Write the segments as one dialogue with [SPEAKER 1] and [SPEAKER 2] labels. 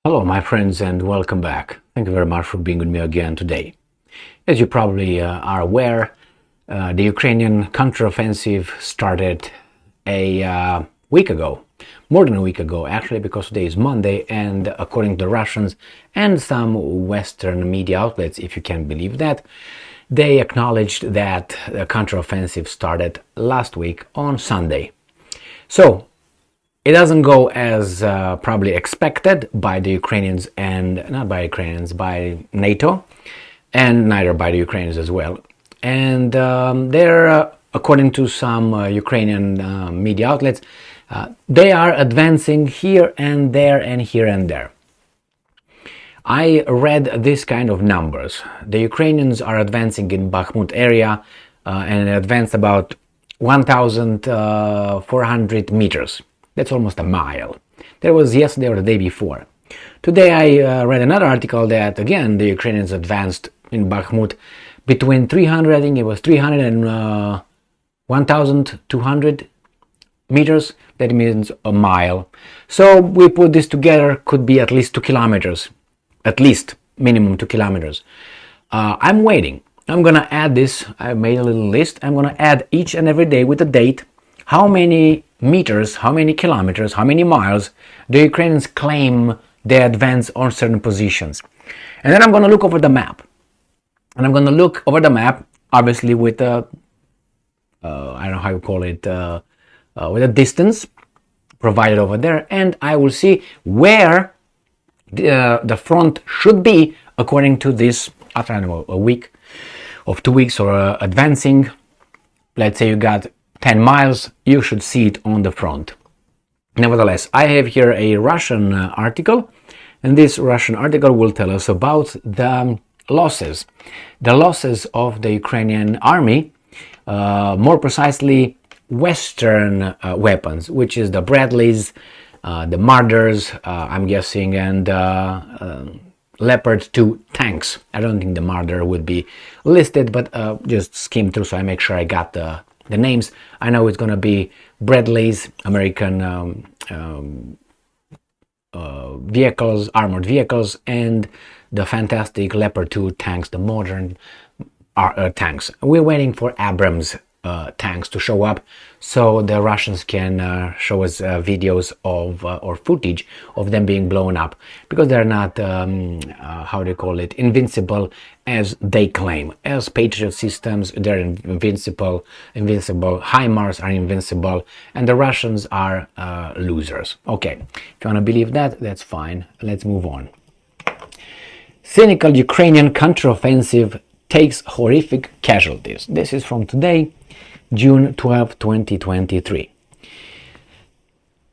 [SPEAKER 1] Hello, my friends, and welcome back. Thank you very much for being with me again today. As you probably are aware, the Ukrainian counteroffensive started a week ago, more than a week ago, actually, because today is Monday, and according to the Russians and some Western media outlets, if you can believe that, they acknowledged that the counteroffensive started last week on Sunday. So, it doesn't go as probably expected by the Ukrainians and not by Ukrainians, by NATO, and neither by the Ukrainians as well. And they're, according to some Ukrainian media outlets, they are advancing here and there and here and there. I read this kind of numbers. The Ukrainians are advancing in Bakhmut area and advanced about 1,400 meters. That's almost a mile. That was yesterday or the day before. Today I read another article that again the Ukrainians advanced in Bakhmut between 300, I think it was 300 and 1,200 meters. That means a mile. So we put this together, could be at least 2 kilometers. At least minimum 2 kilometers. I'm waiting. I'm gonna add this. I made a little list. I'm gonna add each and every day with a date how many meters, how many kilometers, how many miles the Ukrainians claim they advance on certain positions. And then I'm going to look over the map. And I'm going to look over the map, obviously with a, I don't know how you call it, with a distance provided over there. And I will see where the front should be according to this, after, I don't know, a week of 2 weeks or advancing. Let's say you got 10 miles, you should see it on the front. Nevertheless, I have here a Russian article, and this Russian article will tell us about the losses of the Ukrainian army, more precisely Western weapons, which is the Bradleys, the Marders, I'm guessing, and Leopard 2 tanks. I don't think the Marder would be listed, but just skim through so I make sure I got the names. I know it's going to be Bradley's American vehicles, armored vehicles, and the fantastic Leopard 2 tanks, the modern tanks. We're waiting for Abrams tanks to show up so the Russians can show us videos of or footage of them being blown up, because they're not how do you call it, invincible as they claim. As Patriot systems, they're invincible. HIMARS are invincible, and the Russians are losers. Okay, if you want to believe that, that's fine. Let's move on. Cynical Ukrainian counteroffensive takes horrific casualties. This is from today, June 12, 2023.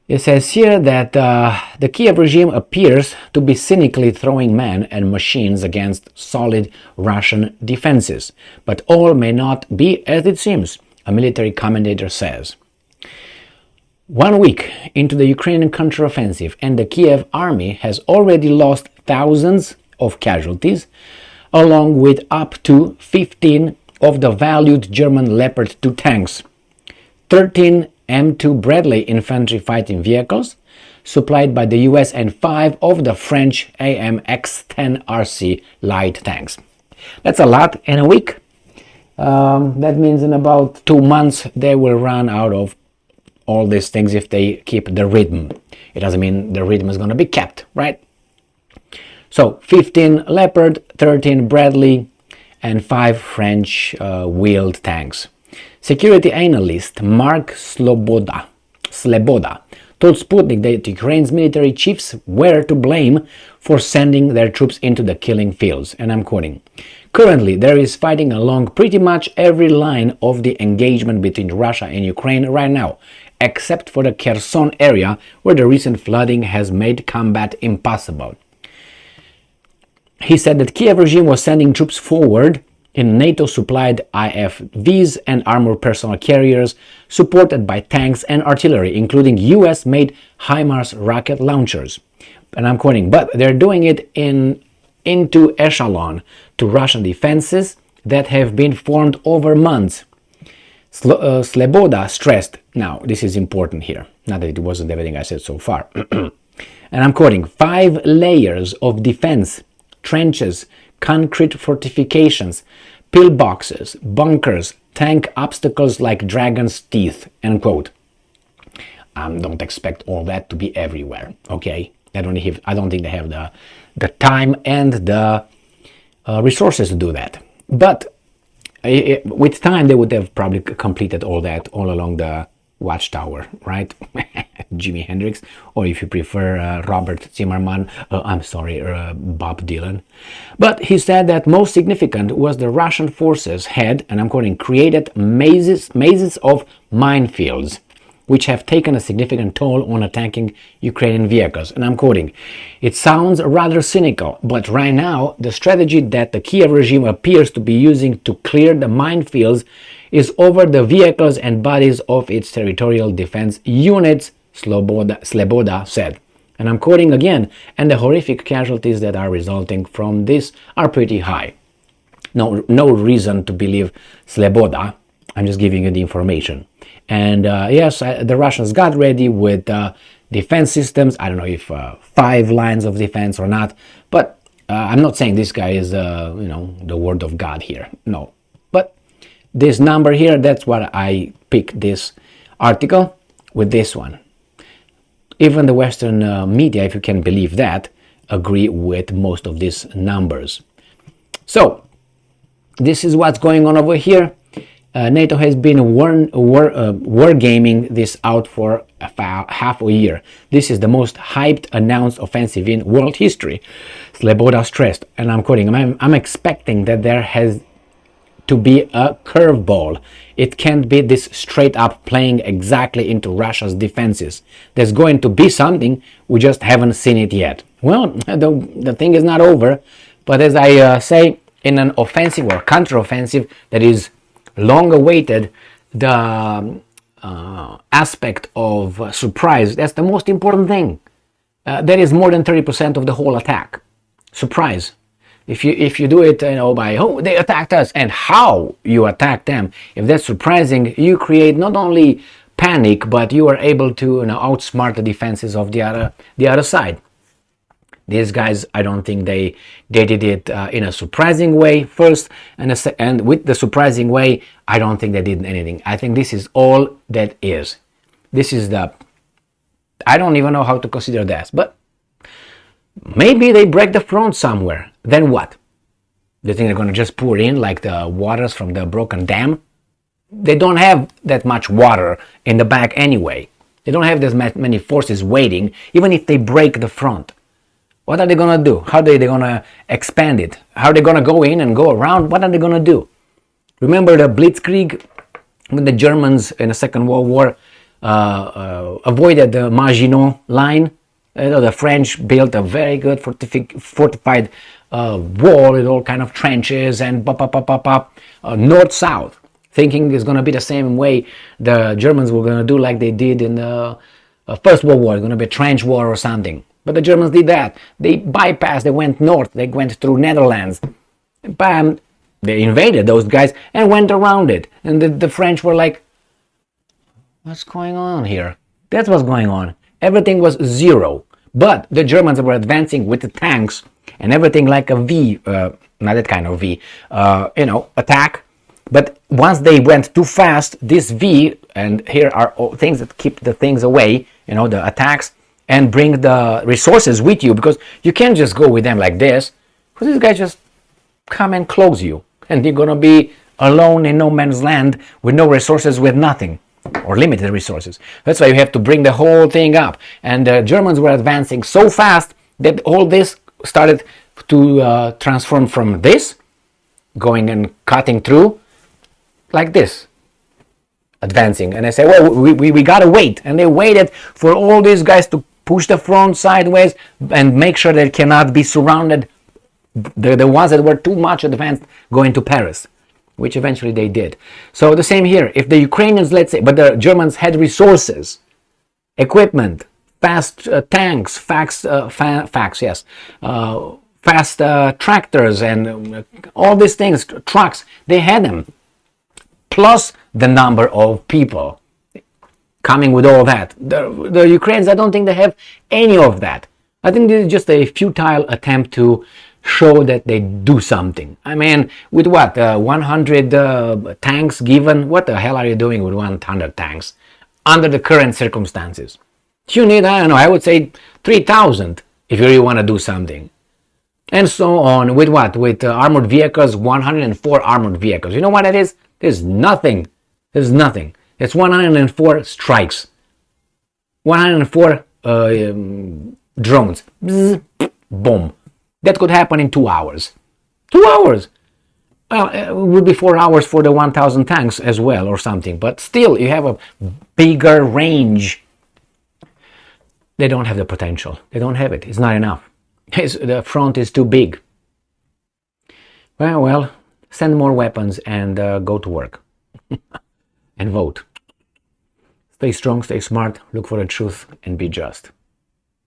[SPEAKER 1] It says here that the Kiev regime appears to be cynically throwing men and machines against solid Russian defenses, but all may not be as it seems, a military commentator says. 1 week into the Ukrainian counteroffensive, and the Kiev army has already lost thousands of casualties, along with up to 15 of the valued German Leopard 2 tanks, 13 M2 Bradley infantry fighting vehicles supplied by the US, and 5 of the French AMX-10RC light tanks. That's a lot in a week. That means in about 2 months they will run out of all these things if they keep the rhythm. It doesn't mean the rhythm is going to be kept, right? So 15 Leopard, 13 Bradley, and 5 French wheeled tanks. Security analyst Mark Sleboda told Sputnik that Ukraine's military chiefs were to blame for sending their troops into the killing fields. And I'm quoting, "Currently, there is fighting along pretty much every line of the engagement between Russia and Ukraine right now, except for the Kherson area, where the recent flooding has made combat impossible." He said that Kiev regime was sending troops forward in NATO-supplied IFVs and armored personnel carriers, supported by tanks and artillery, including US-made HIMARS rocket launchers. And I'm quoting, "But they're doing it into echelon to Russian defenses that have been formed over months." Sleboda stressed, now this is important here, not that it wasn't everything I said so far, and I'm quoting, 5 layers of defense, trenches, concrete fortifications, pillboxes, bunkers, tank obstacles like dragon's teeth, end quote. Don't expect all that to be everywhere, okay? I don't think they have the time and the resources to do that. But with time, they would have probably completed all that all along the watchtower, right? Jimi Hendrix, or if you prefer, Robert Zimmerman, Bob Dylan. But he said that most significant was the Russian forces had, and I'm quoting, created mazes of minefields, which have taken a significant toll on attacking Ukrainian vehicles. And I'm quoting, it sounds rather cynical, but right now, the strategy that the Kiev regime appears to be using to clear the minefields is over the vehicles and bodies of its territorial defense units, Sleboda said. And I'm quoting again, and the horrific casualties that are resulting from this are pretty high. No reason to believe Sleboda. I'm just giving you the information. And yes, the Russians got ready with defense systems. I don't know if 5 lines of defense or not, but I'm not saying this guy is, the word of God here. No, but this number here, that's what I picked this article with this one. Even the Western media, if you can believe that, agree with most of these numbers. So this is what's going on over here. NATO has been wargaming this out for half a year. This is the most hyped announced offensive in world history, Sleboda stressed, and I'm quoting, I'm expecting that there has to be a curveball. It can't be this straight up playing exactly into Russia's defenses. There's going to be something, we just haven't seen it yet. Well, the thing is not over, but as I say, in an offensive or counteroffensive that is long awaited, the aspect of surprise, that's the most important thing. That is more than 30% of the whole attack. Surprise. If you do it, by they attacked us and how you attack them, if that's surprising, you create not only panic, but you are able to outsmart the defenses of the other side. These guys, I don't think they did it in a surprising way first, and with the surprising way, I don't think they did anything. I think this is all that is. This is I don't even know how to consider that, but maybe they break the front somewhere. Then what? They think they're going to just pour in like the waters from the broken dam? They don't have that much water in the back anyway. They don't have as many forces waiting, even if they break the front. What are they going to do? How are they going to expand it? How are they going to go in and go around? What are they going to do? Remember the Blitzkrieg when the Germans in the Second World War avoided the Maginot Line? The French built a very good fortified wall with all kind of trenches and north-south, thinking it's going to be the same way the Germans were going to do like they did in the First World War. It's going to be a trench war or something. But the Germans did that. They bypassed, they went north, they went through Netherlands. Bam! They invaded those guys and went around it. And the French were like, what's going on here? That's what's going on. Everything was zero. But the Germans were advancing with the tanks and everything like a V, not that kind of V, attack. But once they went too fast, this V, and here are things that keep the things away, the attacks, and bring the resources with you, because you can't just go with them like this, because these guys just come and close you, and you're going to be alone in no man's land with no resources, with nothing, or limited resources. That's why you have to bring the whole thing up. And the Germans were advancing so fast that all this started to transform from this, going and cutting through, like this, advancing. And I say, well, we gotta wait. And they waited for all these guys to push the front sideways and make sure they cannot be surrounded, the ones that were too much advanced, going to Paris, which eventually they did. So the same here. If the Ukrainians, let's say, but the Germans had resources, equipment, fast tanks, fast tractors, and all these things, trucks, they had them, plus the number of people coming with all that. The Ukrainians, I don't think they have any of that. I think this is just a futile attempt to show that they do something. I mean, with what, 100 tanks given? What the hell are you doing with 100 tanks under the current circumstances? You need, I don't know, I would say 3,000 if you really want to do something. And so on. With what? With armored vehicles, 104 armored vehicles. You know what it is? There's nothing. There's nothing. It's 104 strikes. 104 drones. Bzz, boom. That could happen in 2 hours. 2 hours! Well, it would be 4 hours for the 1,000 tanks as well or something. But still, you have a bigger range. They don't have the potential. They don't have it. It's not enough. The front is too big. Well, send more weapons and go to work. And vote. Stay strong, stay smart, look for the truth, and be just.